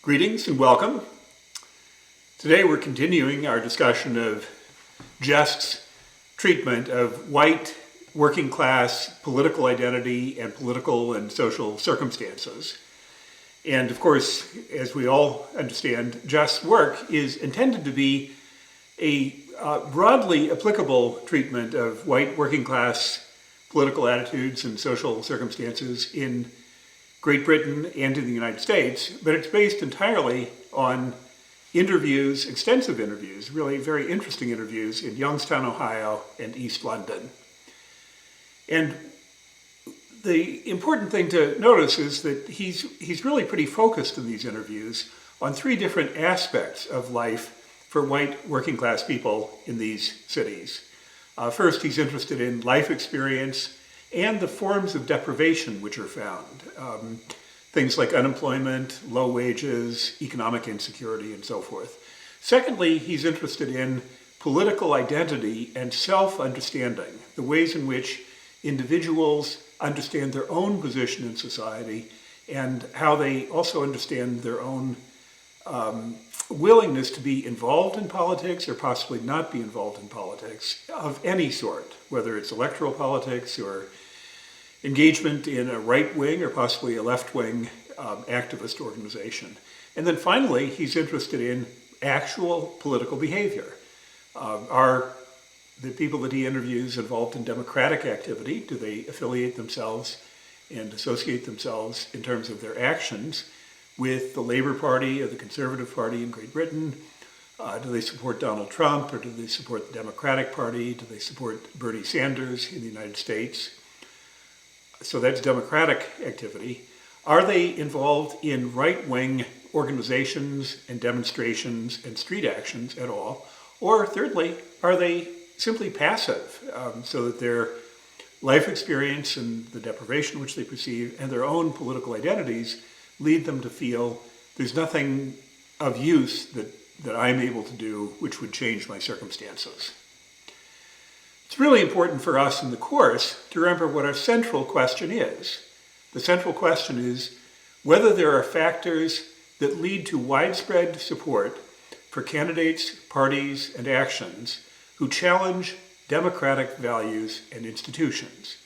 Greetings and welcome. Today we're continuing our discussion of Gest's treatment of white working class political identity and political and social circumstances. And of course, as we all understand, Gest's work is intended to be a broadly applicable treatment of white working class political attitudes and social circumstances in Great Britain and in the United States, but it's based entirely on interviews, extensive interviews, really very interesting interviews in Youngstown, Ohio and East London. And the important thing to notice is that he's really pretty focused in these interviews on three different aspects of life for white working class people in these cities. First, he's interested in life experience and the forms of deprivation which are found. Things like unemployment, low wages, economic insecurity, and so forth. Secondly, he's interested in political identity and self-understanding, the ways in which individuals understand their own position in society and how they also understand their own willingness to be involved in politics or possibly not be involved in politics of any sort, whether it's electoral politics or engagement in a right-wing or possibly a left-wing activist organization. And then finally, he's interested in actual political behavior. Are the people that he interviews involved in democratic activity? Do they affiliate themselves and associate themselves in terms of their actions with the Labour Party or the Conservative Party in Great Britain? Do they support Donald Trump or do they support the Democratic Party? Do they support Bernie Sanders in the United States? So that's democratic activity. Are they involved in right-wing organizations and demonstrations and street actions at all? Or thirdly, are they simply passive so that their life experience and the deprivation which they perceive and their own political identities lead them to feel there's nothing of use that I'm able to do which would change my circumstances? It's really important for us in the course to remember what our central question is. The central question is whether there are factors that lead to widespread support for candidates, parties, and actions who challenge democratic values and institutions.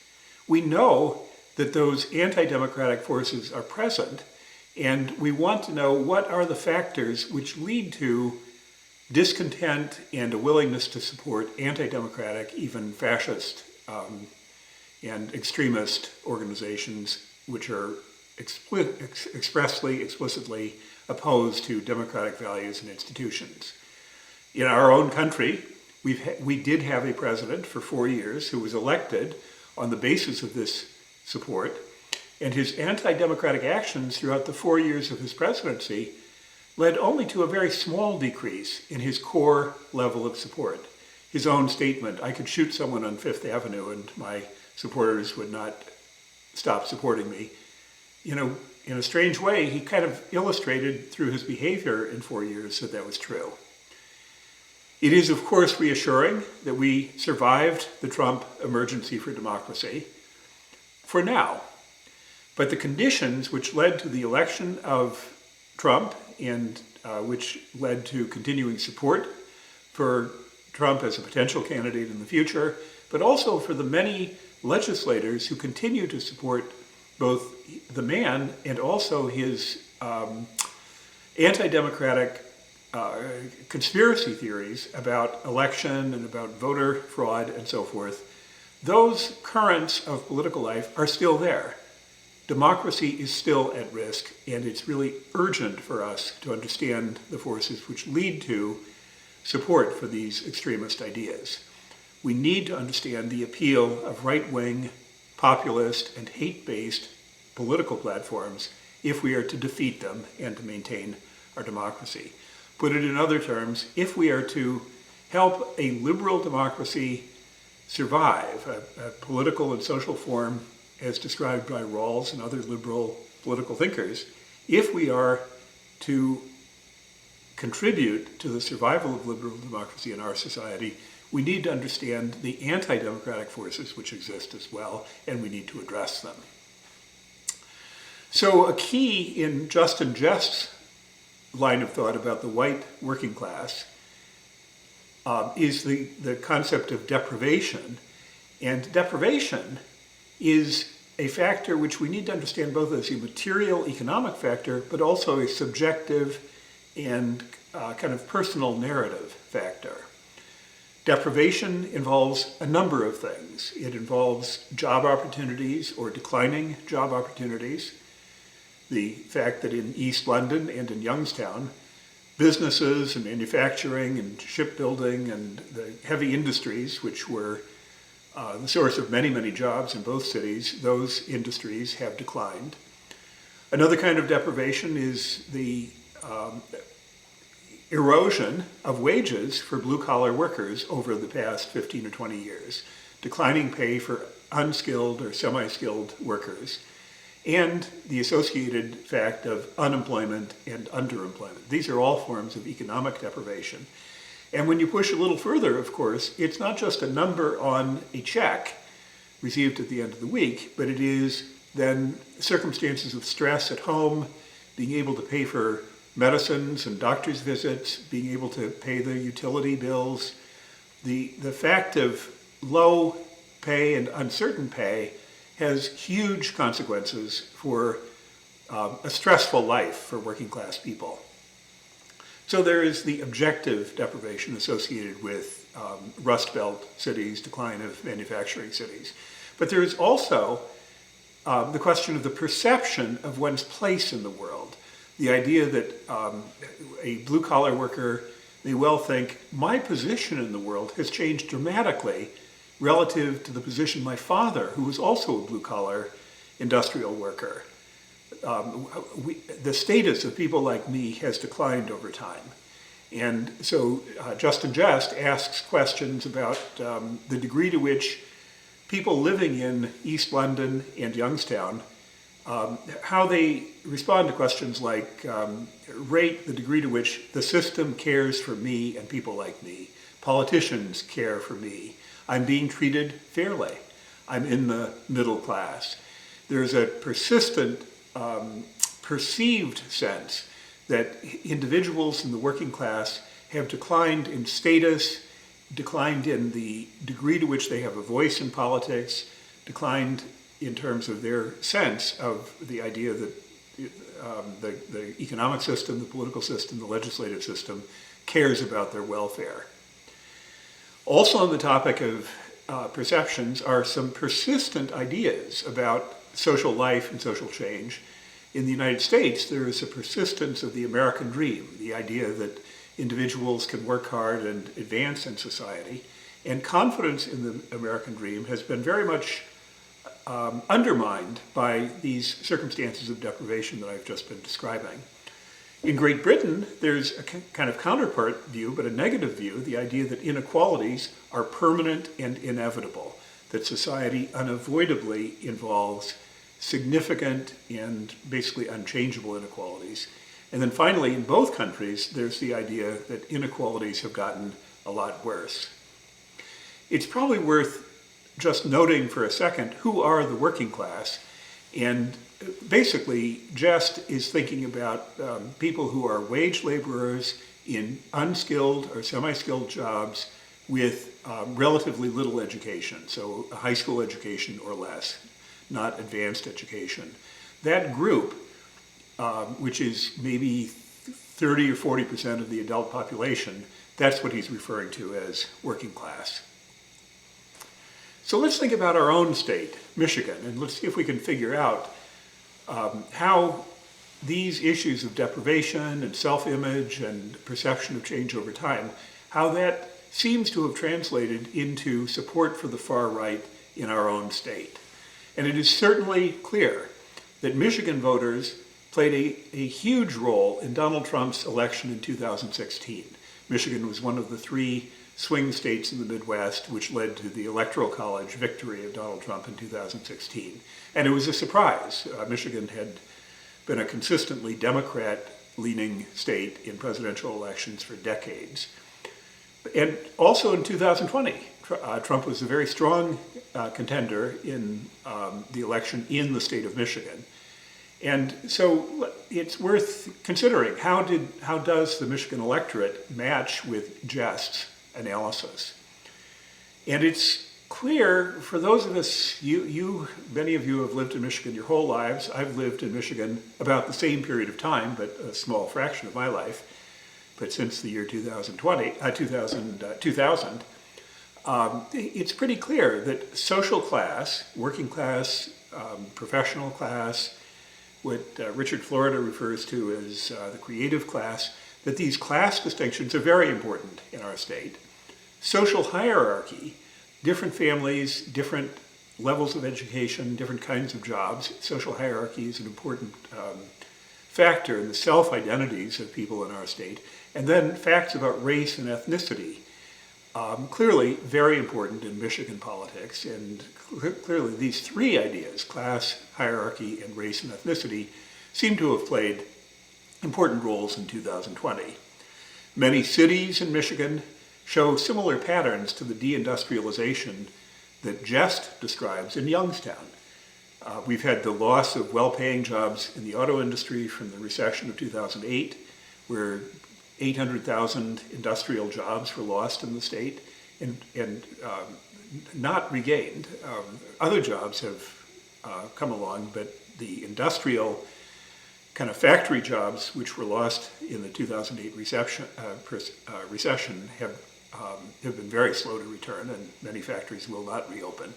We know that those anti-democratic forces are present, and we want to know what are the factors which lead to discontent and a willingness to support anti-democratic, even fascist and extremist organizations which are explicitly opposed to democratic values and institutions. In our own country, we did have a president for 4 years who was elected on the basis of this support, and his anti-democratic actions throughout the 4 years of his presidency led only to a very small decrease in his core level of support. His own statement, I could shoot someone on Fifth Avenue and my supporters would not stop supporting me. In a strange way, he kind of illustrated through his behavior in 4 years that was true. It is, of course, reassuring that we survived the Trump emergency for democracy for now. But the conditions which led to the election of Trump and which led to continuing support for Trump as a potential candidate in the future, but also for the many legislators who continue to support both the man and also his anti-democratic conspiracy theories about election and about voter fraud and so forth. Those currents of political life are still there. Democracy is still at risk, and it's really urgent for us to understand the forces which lead to support for these extremist ideas. We need to understand the appeal of right-wing, populist, and hate-based political platforms if we are to defeat them and to maintain our democracy. Put it in other terms, if we are to help a liberal democracy survive, a political and social form as described by Rawls and other liberal political thinkers, if we are to contribute to the survival of liberal democracy in our society, we need to understand the anti-democratic forces which exist as well, and we need to address them. So a key in Justin Gest's line of thought about the white working class is the concept of deprivation. And deprivation is a factor which we need to understand both as a material economic factor, but also a subjective and kind of personal narrative factor. Deprivation involves a number of things. It involves job opportunities or declining job opportunities. The fact that in East London and in Youngstown, businesses and manufacturing and shipbuilding and the heavy industries, which were the source of many, many jobs in both cities, those industries have declined. Another kind of deprivation is the erosion of wages for blue-collar workers over the past 15 or 20 years, declining pay for unskilled or semi-skilled workers, and the associated fact of unemployment and underemployment. These are all forms of economic deprivation. And when you push a little further, of course, it's not just a number on a check received at the end of the week, but it is then circumstances of stress at home, being able to pay for medicines and doctor's visits, being able to pay the utility bills. The fact of low pay and uncertain pay has huge consequences for a stressful life for working class people. So there is the objective deprivation associated with Rust Belt cities, decline of manufacturing cities. But there is also the question of the perception of one's place in the world. The idea that a blue-collar worker may well think, my position in the world has changed dramatically relative to the position my father, who was also a blue-collar industrial worker. The status of people like me has declined over time. And so Justin Gest asks questions about the degree to which people living in East London and Youngstown, how they respond to questions like rate the degree to which the system cares for me and people like me. Politicians care for me. I'm being treated fairly. I'm in the middle class. There's a persistent perceived sense that individuals in the working class have declined in status, declined in the degree to which they have a voice in politics, declined in terms of their sense of the idea that the economic system, the political system, the legislative system cares about their welfare. Also on the topic of perceptions are some persistent ideas about social life and social change. In the United States, there is a persistence of the American dream, the idea that individuals can work hard and advance in society. And confidence in the American dream has been very much undermined by these circumstances of deprivation that I've just been describing. In Great Britain, there's a kind of counterpart view, but a negative view, the idea that inequalities are permanent and inevitable, that society unavoidably involves significant and basically unchangeable inequalities. And then finally, in both countries, there's the idea that inequalities have gotten a lot worse. It's probably worth just noting for a second who are the working class. And basically, Gest is thinking about people who are wage laborers in unskilled or semi-skilled jobs with relatively little education, so a high school education or less, not advanced education. That group, which is maybe 30 or 40% of the adult population, that's what he's referring to as working class. So let's think about our own state, Michigan, and let's see if we can figure out how these issues of deprivation and self-image and perception of change over time, how that seems to have translated into support for the far right in our own state. And it is certainly clear that Michigan voters played a huge role in Donald Trump's election in 2016. Michigan was one of the three swing states in the Midwest, which led to the Electoral College victory of Donald Trump in 2016. And it was a surprise. Michigan had been a consistently Democrat-leaning state in presidential elections for decades. And also in 2020, Trump was a very strong contender in the election in the state of Michigan. And so it's worth considering how does the Michigan electorate match with Gest's analysis? And it's clear for those of us, many of you have lived in Michigan your whole lives. I've lived in Michigan about the same period of time, but a small fraction of my life. But since the year 2000, it's pretty clear that social class, working class, professional class, what Richard Florida refers to as the creative class, that these class distinctions are very important in our state. Social hierarchy, different families, different levels of education, different kinds of jobs. Social hierarchy is an important factor in the self-identities of people in our state. And then facts about race and ethnicity. Clearly very important in Michigan politics, and clearly these three ideas, class, hierarchy, and race and ethnicity, seem to have played important roles in 2020. Many cities in Michigan show similar patterns to the deindustrialization that Gest describes in Youngstown. We've had the loss of well-paying jobs in the auto industry from the recession of 2008, where 800,000 industrial jobs were lost in the state and not regained. Other jobs have come along, but the industrial kind of factory jobs, which were lost in the 2008 recession, have been very slow to return, and many factories will not reopen.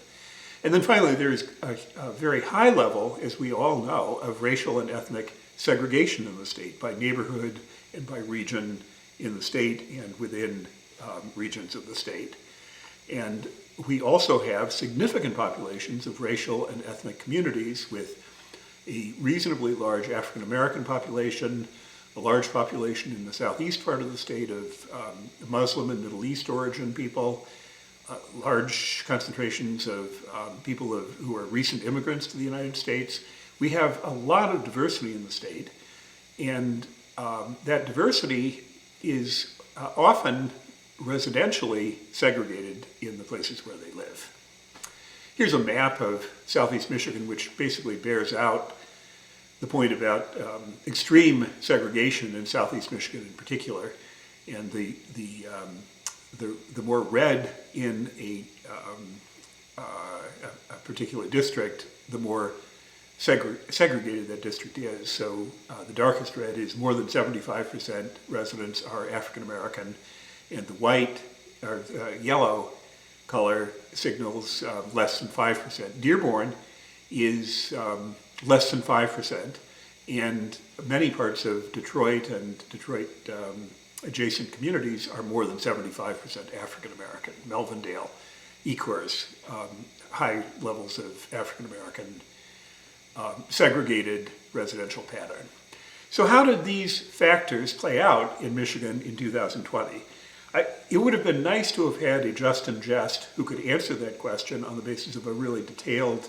And then finally, there's a very high level, as we all know, of racial and ethnic segregation in the state by neighborhood and by region in the state and within regions of the state. And we also have significant populations of racial and ethnic communities with a reasonably large African American population, a large population in the southeast part of the state of Muslim and Middle East origin people, large concentrations of people who are recent immigrants to the United States. We have a lot of diversity in the state, and that diversity is often residentially segregated in the places where they live. Here's a map of southeast Michigan, which basically bears out the point about extreme segregation in southeast Michigan in particular, and the more red in a particular district, the more segregated that district is. So the darkest red is more than 75% residents are African American, and the white or yellow color signals less than 5%. Dearborn is less than 5%, and many parts of Detroit and Detroit adjacent communities are more than 75% African American. Melvindale, Ecorse, high levels of African American segregated residential pattern. So how did these factors play out in Michigan in 2020? It would have been nice to have had a Justin Gest who could answer that question on the basis of a really detailed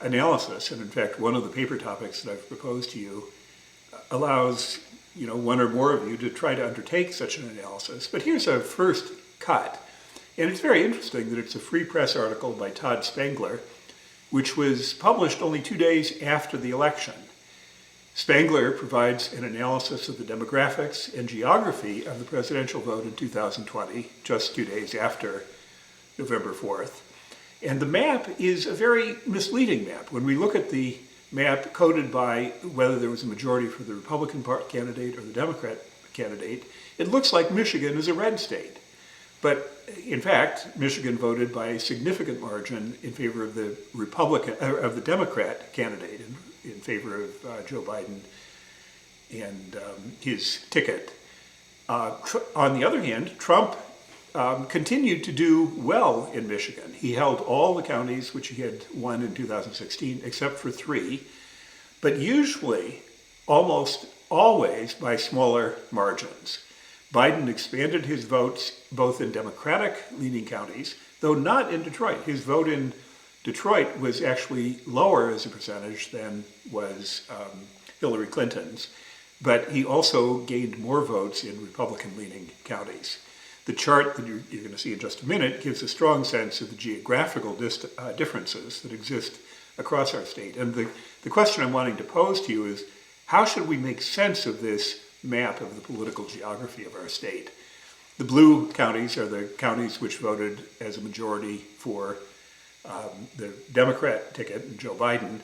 analysis. And in fact, one of the paper topics that I've proposed to you allows one or more of you to try to undertake such an analysis. But here's a first cut. And it's very interesting that it's a Free Press article by Todd Spangler, which was published only 2 days after the election. Spangler provides an analysis of the demographics and geography of the presidential vote in 2020, just 2 days after November 4th. And the map is a very misleading map. When we look at the map coded by whether there was a majority for the Republican candidate or the Democrat candidate, it looks like Michigan is a red state. But in fact, Michigan voted by a significant margin in favor of the Democrat candidate, in favor of Joe Biden and his ticket. On the other hand, Trump continued to do well in Michigan. He held all the counties which he had won in 2016, except for 3, but usually, almost always, by smaller margins. Biden expanded his votes both in Democratic-leaning counties, though not in Detroit. His vote in Detroit was actually lower as a percentage than was Hillary Clinton's, but he also gained more votes in Republican-leaning counties. The chart that you're going to see in just a minute gives a strong sense of the geographical differences that exist across our state. And the the question I'm wanting to pose to you is, how should we make sense of this map of the political geography of our state? The blue counties are the counties which voted as a majority for the Democrat ticket, Joe Biden,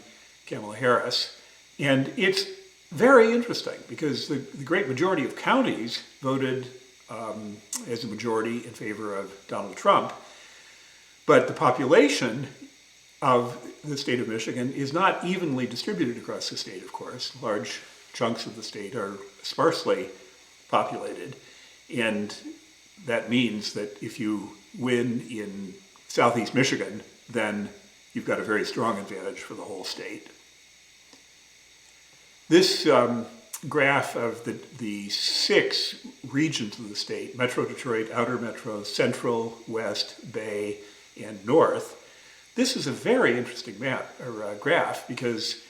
Kamala Harris. And it's very interesting because the great majority of counties voted as a majority in favor of Donald Trump. But the population of the state of Michigan is not evenly distributed across the state, of course. Large chunks of the state are sparsely populated. And that means that if you win in southeast Michigan, then you've got a very strong advantage for the whole state. This graph of the 6 regions of the state, Metro Detroit, Outer Metro, Central, West, Bay, and North, this is a very interesting map or graph because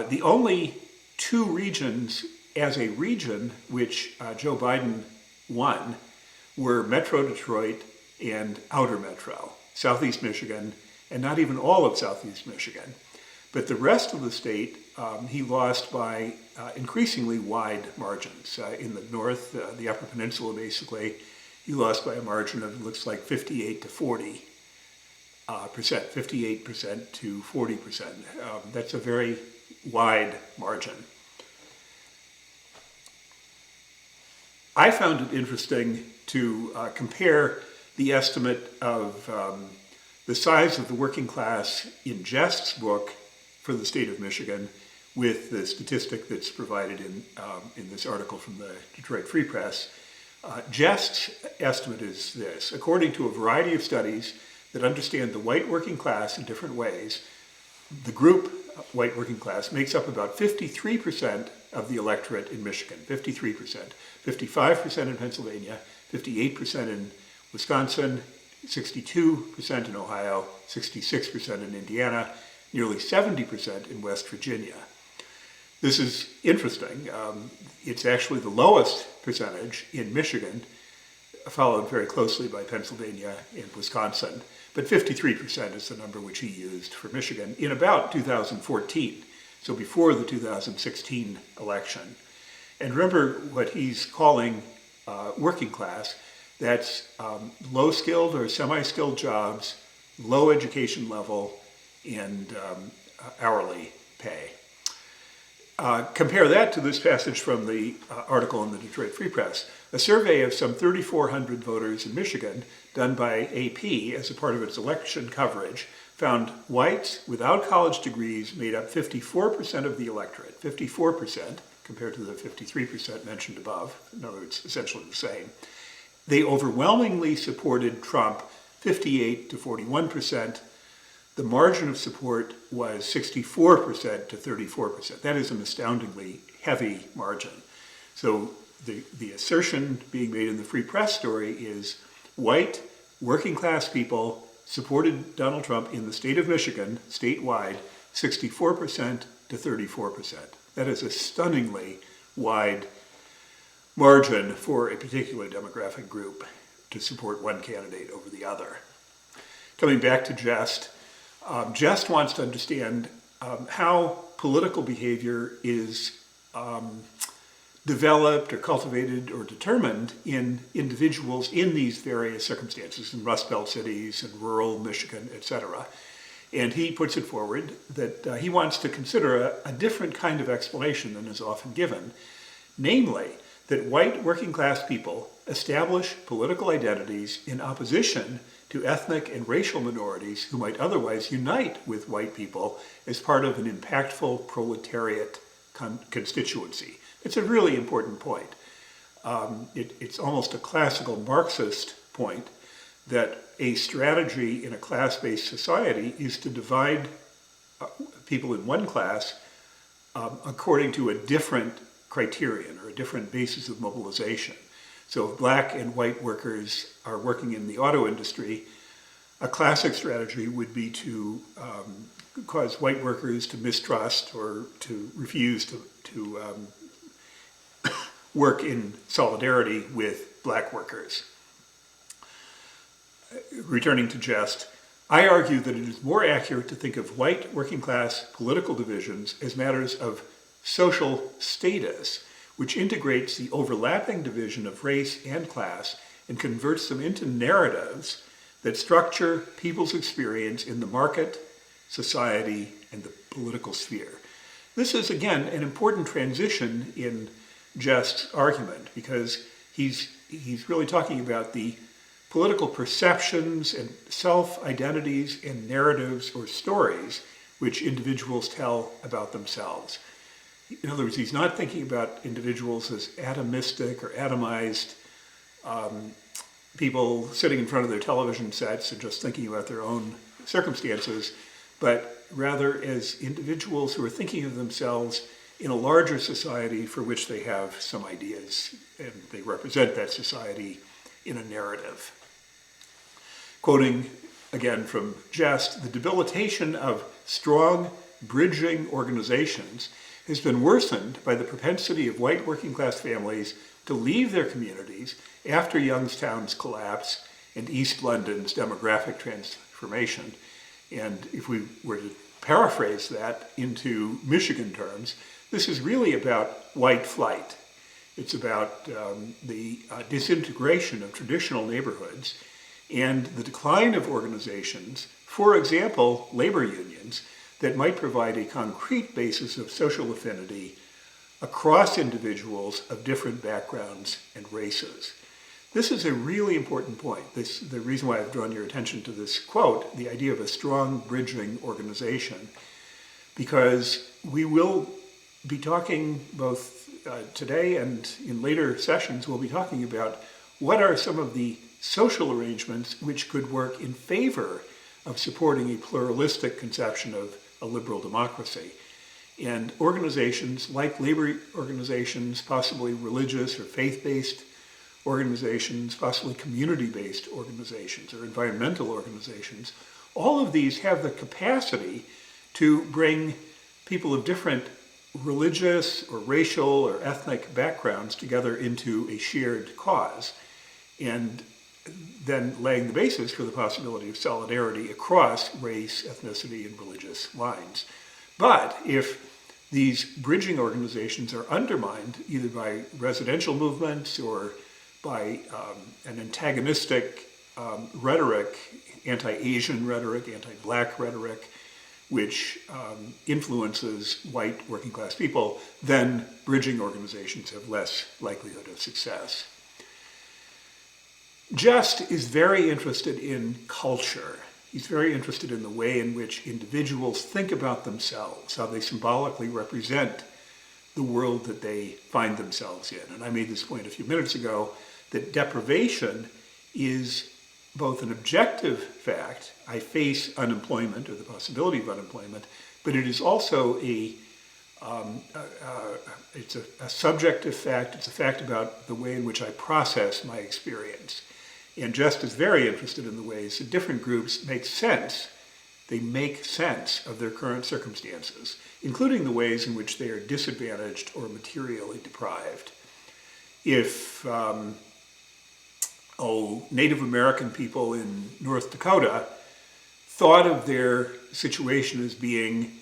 the only 2 regions as a region which Joe Biden won were Metro Detroit and Outer Metro, Southeast Michigan, and not even all of Southeast Michigan. But the rest of the state, he lost by increasingly wide margins. In the north, the Upper Peninsula basically, he lost by a margin of, looks like 58 to 40%, 58% to 40%. That's a very wide margin. I found it interesting to compare the estimate of the size of the working class in Gest's book for the state of Michigan with the statistic that's provided in this article from the Detroit Free Press. Gest's estimate is this: according to a variety of studies that understand the white working class in different ways, the group white working class makes up about 53% of the electorate in Michigan, 53%, 55% in Pennsylvania, 58% in Wisconsin, 62% in Ohio, 66% in Indiana, nearly 70% in West Virginia. This is interesting. It's actually the lowest percentage in Michigan, followed very closely by Pennsylvania and Wisconsin. But 53% is the number which he used for Michigan in about 2014, so before the 2016 election. And remember what he's calling working class. That's low-skilled or semi-skilled jobs, low education level, and hourly pay. Compare that to this passage from the article in the Detroit Free Press. A survey of some 3,400 voters in Michigan, done by AP as a part of its election coverage, found whites without college degrees made up 54% of the electorate, 54% compared to the 53% mentioned above. In other words, essentially the same. They overwhelmingly supported Trump, 58 to 41%. The margin of support was 64% to 34%. That is an astoundingly heavy margin. So the assertion being made in the Free Press story is white, working class people supported Donald Trump in the state of Michigan, statewide, 64% to 34%. That is a stunningly wide margin for a particular demographic group to support one candidate over the other. Coming back to Gest, Gest wants to understand how political behavior is developed or cultivated or determined in individuals in these various circumstances, in Rust Belt cities and rural Michigan, etc. And he puts it forward that he wants to consider a different kind of explanation than is often given, namely that white working class people establish political identities in opposition to ethnic and racial minorities who might otherwise unite with white people as part of an impactful proletariat constituency. It's a really important point. It's almost a classical Marxist point that a strategy in a class-based society is to divide people in one class according to a different criterion or a different basis of mobilization. So if black and white workers are working in the auto industry, a classic strategy would be to cause white workers to mistrust or to refuse to work in solidarity with black workers. Returning to Gest, I argue that it is more accurate to think of white working class political divisions as matters of social status, which integrates the overlapping division of race and class and converts them into narratives that structure people's experience in the market, society, and the political sphere. This is, again, an important transition in Gest's argument, because he's really talking about the political perceptions and self-identities and narratives or stories which individuals tell about themselves. In other words, he's not thinking about individuals as atomistic or atomized people sitting in front of their television sets and just thinking about their own circumstances, but rather as individuals who are thinking of themselves in a larger society for which they have some ideas, and they represent that society in a narrative. Quoting again from Gest, the debilitation of strong bridging organizations has been worsened by the propensity of white working class families to leave their communities after Youngstown's collapse and East London's demographic transformation. And if we were to paraphrase that into Michigan terms, this is really about white flight. It's about the disintegration of traditional neighborhoods and the decline of organizations, for example, labor unions, that might provide a concrete basis of social affinity across individuals of different backgrounds and races. This is a really important point. The reason why I've drawn your attention to this quote, the idea of a strong bridging organization, because we will be talking both today and in later sessions, we'll be talking about what are some of the social arrangements which could work in favor of supporting a pluralistic conception of a liberal democracy. And organizations like labor organizations, possibly religious or faith-based organizations, possibly community-based organizations or environmental organizations, all of these have the capacity to bring people of different religious or racial or ethnic backgrounds together into a shared cause, and then laying the basis for the possibility of solidarity across race, ethnicity, and religious lines. But if these bridging organizations are undermined either by residential movements or by an antagonistic rhetoric, anti-Asian rhetoric, anti-black rhetoric, which influences white working class people, then bridging organizations have less likelihood of success. Gest is very interested in culture. He's very interested in the way in which individuals think about themselves, how they symbolically represent the world that they find themselves in. And I made this point a few minutes ago, that deprivation is both an objective fact, I face unemployment or the possibility of unemployment, but it is also it's a subjective fact, it's a fact about the way in which I process my experience. And Gest is very interested in the ways that different groups make sense. They make sense of their current circumstances, including the ways in which they are disadvantaged or materially deprived. If Native American people in North Dakota thought of their situation as being,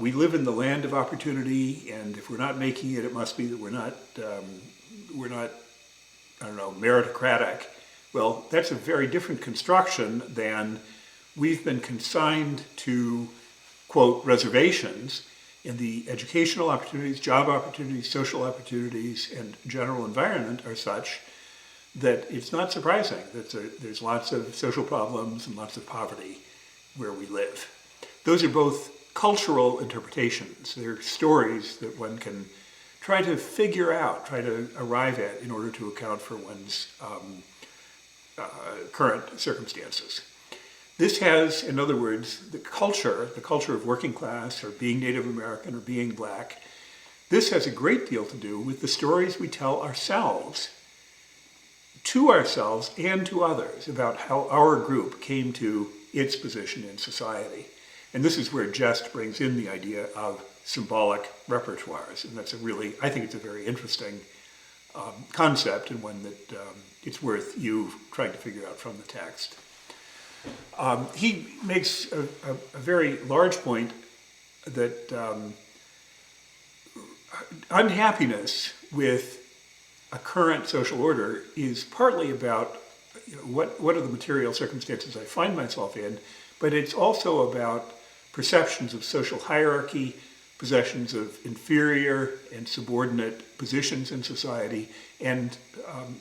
we live in the land of opportunity, and if we're not making it, it must be that we're not, meritocratic. Well, that's a very different construction than we've been consigned to, quote, reservations, and the educational opportunities, job opportunities, social opportunities, and general environment are such that it's not surprising that there's lots of social problems and lots of poverty where we live. Those are both cultural interpretations. They're stories that one can try to figure out, try to arrive at in order to account for one's current circumstances. This has, in other words, the culture of working class or being Native American or being black, this has a great deal to do with the stories we tell ourselves, to ourselves and to others, about how our group came to its position in society. And this is where Gest brings in the idea of symbolic repertoires. And that's I think it's a very interesting concept, and one that it's worth you trying to figure out from the text. He makes a very large point that unhappiness with a current social order is partly about what are the material circumstances I find myself in, but it's also about perceptions of social hierarchy, possessions of inferior and subordinate positions in society, and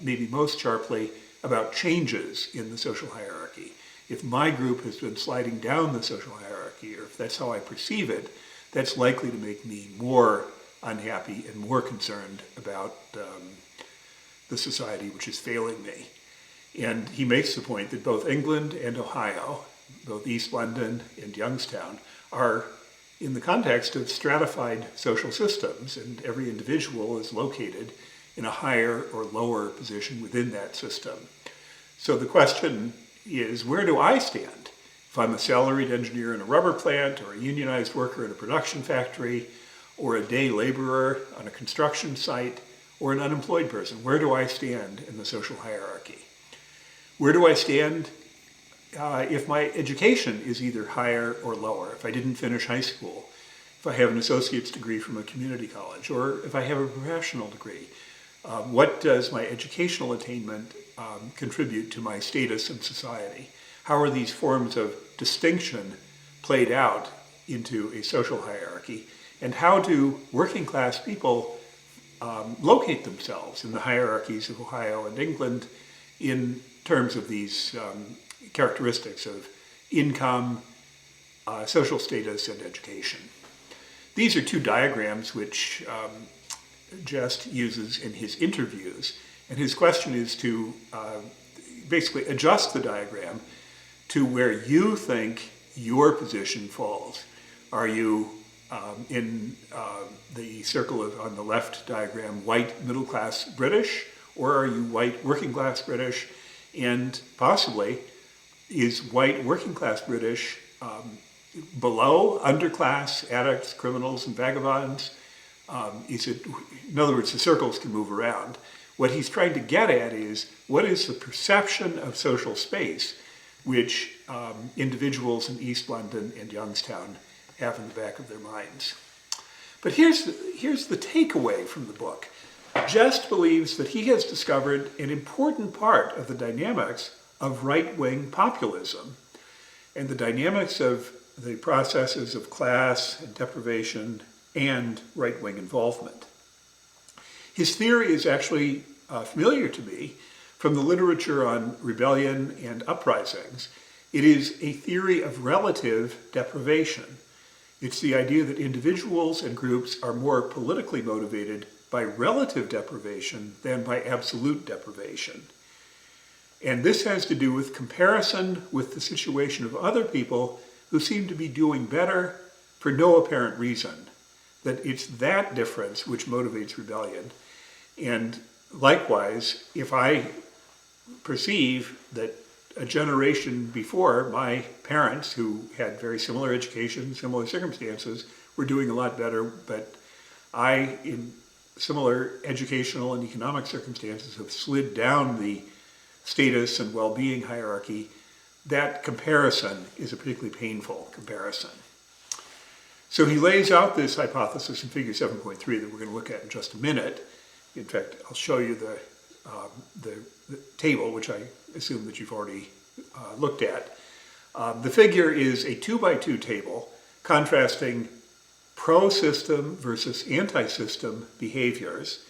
maybe most sharply, about changes in the social hierarchy. If my group has been sliding down the social hierarchy, or if that's how I perceive it, that's likely to make me more unhappy and more concerned about the society which is failing me. And he makes the point that both England and Ohio, both East London and Youngstown, are in the context of stratified social systems, and every individual is located in a higher or lower position within that system. So the question is, where do I stand? If I'm a salaried engineer in a rubber plant, or a unionized worker in a production factory, or a day laborer on a construction site, or an unemployed person, where do I stand in the social hierarchy? Where do I stand if my education is either higher or lower? If I didn't finish high school, if I have an associate's degree from a community college, or if I have a professional degree, what does my educational attainment contribute to my status in society? How are these forms of distinction played out into a social hierarchy? And how do working class people locate themselves in the hierarchies of Ohio and England in terms of these characteristics of income, social status, and education? These are two diagrams which Gest uses in his interviews, and his question is to basically adjust the diagram to where you think your position falls. Are you in the circle on the left diagram, white middle-class British, or are you white working-class British? And possibly, is white working-class British below underclass addicts, criminals, and vagabonds? In other words, the circles can move around. What he's trying to get at is, what is the perception of social space which individuals in East London and Youngstown have in the back of their minds? But here's the takeaway from the book. Gest believes that he has discovered an important part of the dynamics of right-wing populism and the dynamics of the processes of class and deprivation and right-wing involvement. His theory is actually familiar to me from the literature on rebellion and uprisings. It is a theory of relative deprivation. It's the idea that individuals and groups are more politically motivated by relative deprivation than by absolute deprivation. And this has to do with comparison with the situation of other people who seem to be doing better for no apparent reason. That it's that difference which motivates rebellion. And likewise, if I perceive that a generation before, my parents, who had very similar education, similar circumstances, were doing a lot better, but I, in similar educational and economic circumstances, have slid down the status and well-being hierarchy, that comparison is a particularly painful comparison. So he lays out this hypothesis in figure 7.3 that we're going to look at in just a minute. In fact, I'll show you the table, which I assume that you've already looked at. The figure is a 2x2 table contrasting pro-system versus anti-system behaviors,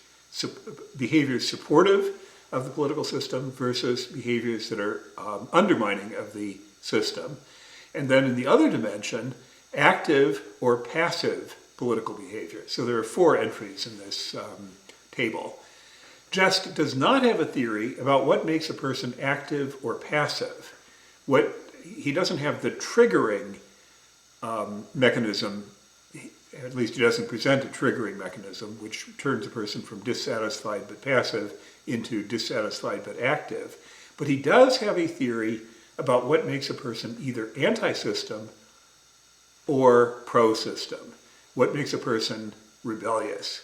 behaviors supportive of the political system versus behaviors that are undermining of the system. And then in the other dimension, active or passive political behavior. So there are 4 entries in this table. Gest does not have a theory about what makes a person active or passive. He doesn't have the triggering mechanism, at least he doesn't present a triggering mechanism, which turns a person from dissatisfied but passive into dissatisfied but active. But he does have a theory about what makes a person either anti-system or pro-system, what makes a person rebellious.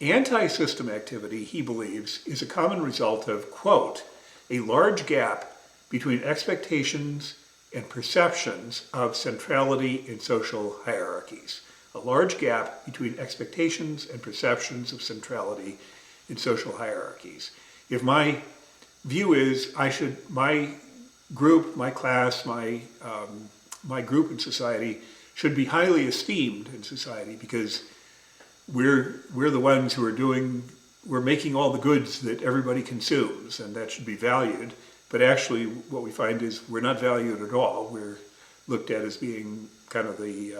Anti-system activity, he believes, is a common result of, quote, a large gap between expectations and perceptions of centrality in social hierarchies. A large gap between expectations and perceptions of centrality in social hierarchies. If my view is my group, my class, my group in society should be highly esteemed in society because we're the ones who we're making all the goods that everybody consumes, and that should be valued. But actually what we find is we're not valued at all. We're looked at as being kind of the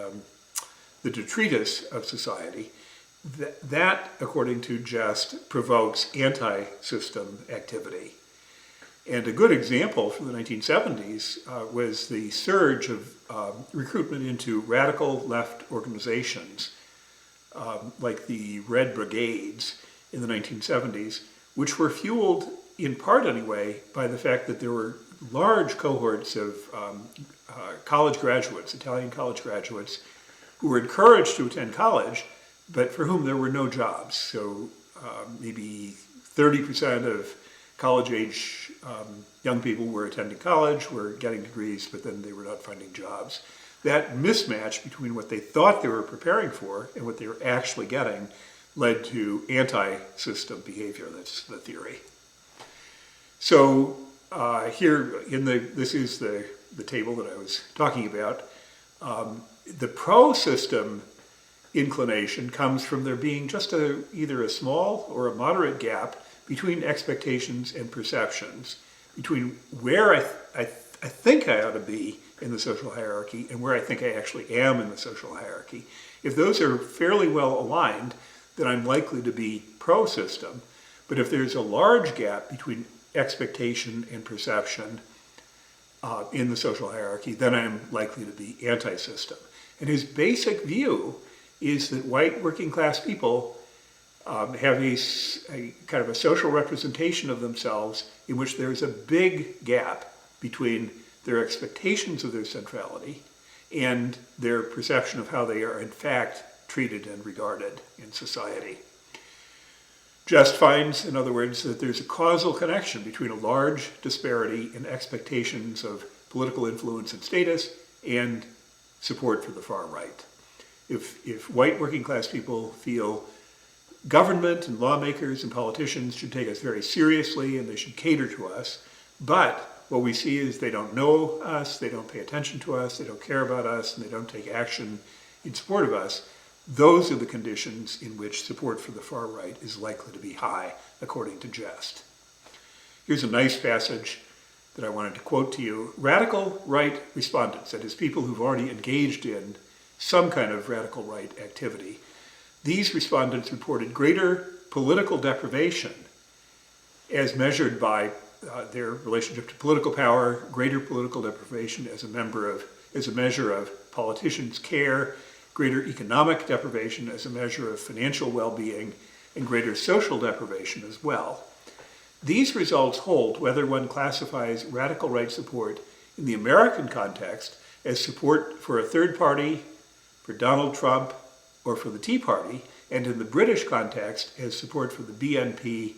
detritus of society. That, according to Gest, provokes anti-system activity. And a good example from the 1970s was the surge of recruitment into radical left organizations, like the Red Brigades in the 1970s, which were fueled, in part anyway, by the fact that there were large cohorts of college graduates, Italian college graduates, who were encouraged to attend college, but for whom there were no jobs. So maybe 30% of college-age young people were attending college, were getting degrees, but then they were not finding jobs. That mismatch between what they thought they were preparing for and what they were actually getting led to anti-system behavior. That's the theory. So here, this is the table that I was talking about. The pro-system inclination comes from there being just either a small or a moderate gap between expectations and perceptions, between where I think I ought to be in the social hierarchy and where I think I actually am in the social hierarchy. If those are fairly well aligned, then I'm likely to be pro-system. But if there's a large gap between expectation and perception in the social hierarchy, then I'm likely to be anti-system. And his basic view is that white working class people have a kind of a social representation of themselves in which there's a big gap between their expectations of their centrality and their perception of how they are in fact treated and regarded in society. Gest finds, in other words, that there's a causal connection between a large disparity in expectations of political influence and status and support for the far right. If white working class people feel government and lawmakers and politicians should take us very seriously and they should cater to us, but what we see is they don't know us, they don't pay attention to us, they don't care about us, and they don't take action in support of us, those are the conditions in which support for the far right is likely to be high, according to Gest. Here's a nice passage that I wanted to quote to you. Radical right respondents, that is, people who've already engaged in some kind of radical right activity, these respondents reported greater political deprivation as measured by their relationship to political power, greater political deprivation as a measure of politicians' care, greater economic deprivation as a measure of financial well-being, and greater social deprivation as well. These results hold whether one classifies radical right support in the American context as support for a third party, for Donald Trump, or for the Tea Party, and in the British context as support for the BNP,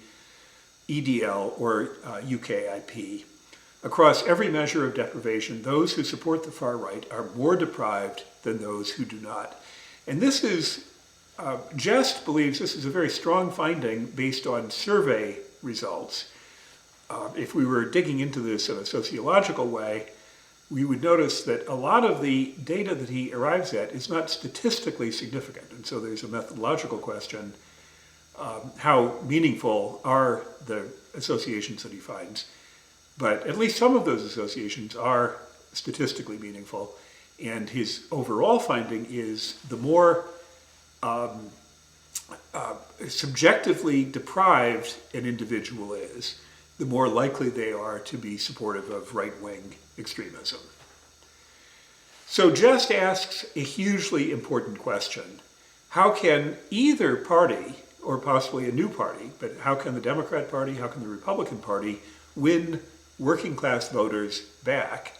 EDL, or UKIP. Across every measure of deprivation, those who support the far right are more deprived than those who do not. And this is, Gest believes this is a very strong finding based on survey results. If we were digging into this in a sociological way, we would notice that a lot of the data that he arrives at is not statistically significant. And so there's a methodological question. How meaningful are the associations that he finds? But at least some of those associations are statistically meaningful. And his overall finding is the more subjectively deprived an individual is, the more likely they are to be supportive of right-wing extremism. So Gest asks a hugely important question. How can either party, or possibly a new party, but how can the Democrat Party, how can the Republican Party win working class voters back?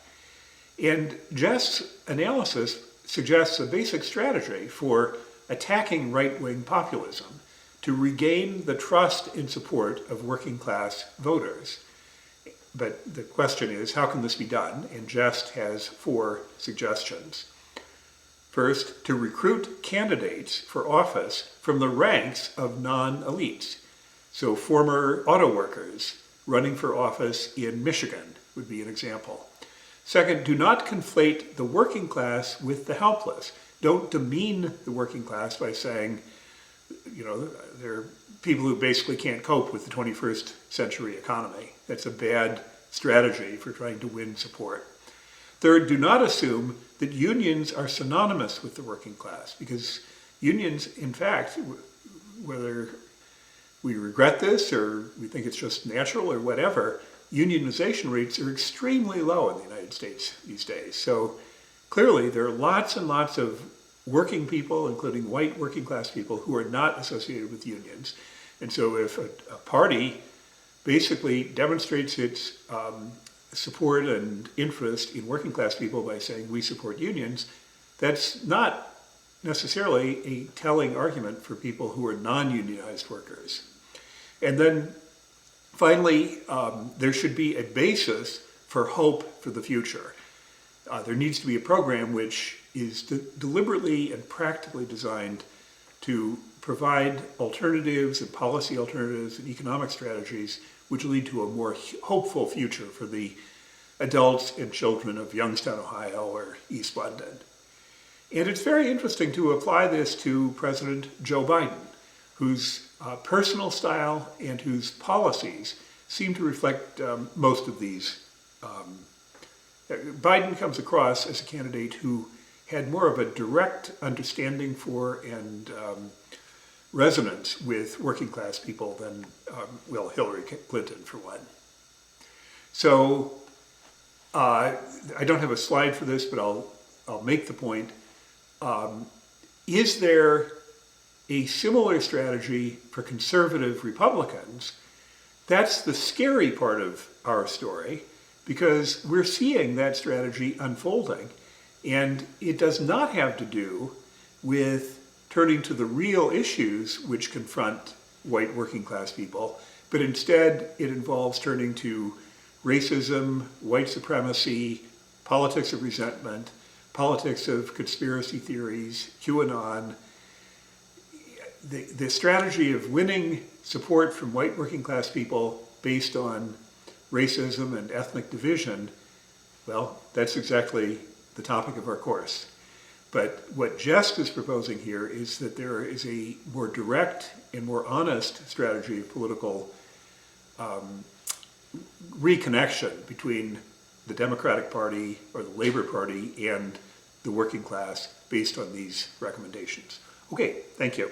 And Gest's analysis suggests a basic strategy for attacking right-wing populism to regain the trust and support of working class voters. But the question is, how can this be done? And Gest has 4 suggestions. First, to recruit candidates for office from the ranks of non-elites. So former auto workers running for office in Michigan would be an example. Second, do not conflate the working class with the helpless. Don't demean the working class by saying, they're people who basically can't cope with the 21st century economy. That's a bad strategy for trying to win support. Third, do not assume that unions are synonymous with the working class, because unions, in fact, whether we regret this or we think it's just natural or whatever, unionization rates are extremely low in the United States these days. So clearly there are lots and lots of working people, including white working class people, who are not associated with unions. And so if a party basically demonstrates its support and interest in working class people by saying we support unions, that's not necessarily a telling argument for people who are non-unionized workers. And then finally, there should be a basis for hope for the future. There needs to be a program which is deliberately and practically designed to provide alternatives and policy alternatives and economic strategies which lead to a more hopeful future for the adults and children of Youngstown, Ohio, or East London. And it's very interesting to apply this to President Joe Biden, whose personal style and whose policies seem to reflect most of these. Biden comes across as a candidate who had more of a direct understanding for and resonance with working class people than, Hillary Clinton, for one. So I don't have a slide for this, but I'll make the point. Is there a similar strategy for conservative Republicans? That's the scary part of our story, because we're seeing that strategy unfolding, and it does not have to do with turning to the real issues which confront white working class people, but instead it involves turning to racism, white supremacy, politics of resentment, politics of conspiracy theories, QAnon. The strategy of winning support from white working class people based on racism and ethnic division, well, that's exactly the topic of our course. But what Gest is proposing here is that there is a more direct and more honest strategy of political reconnection between the Democratic Party or the Labor Party and the working class based on these recommendations. Okay, thank you.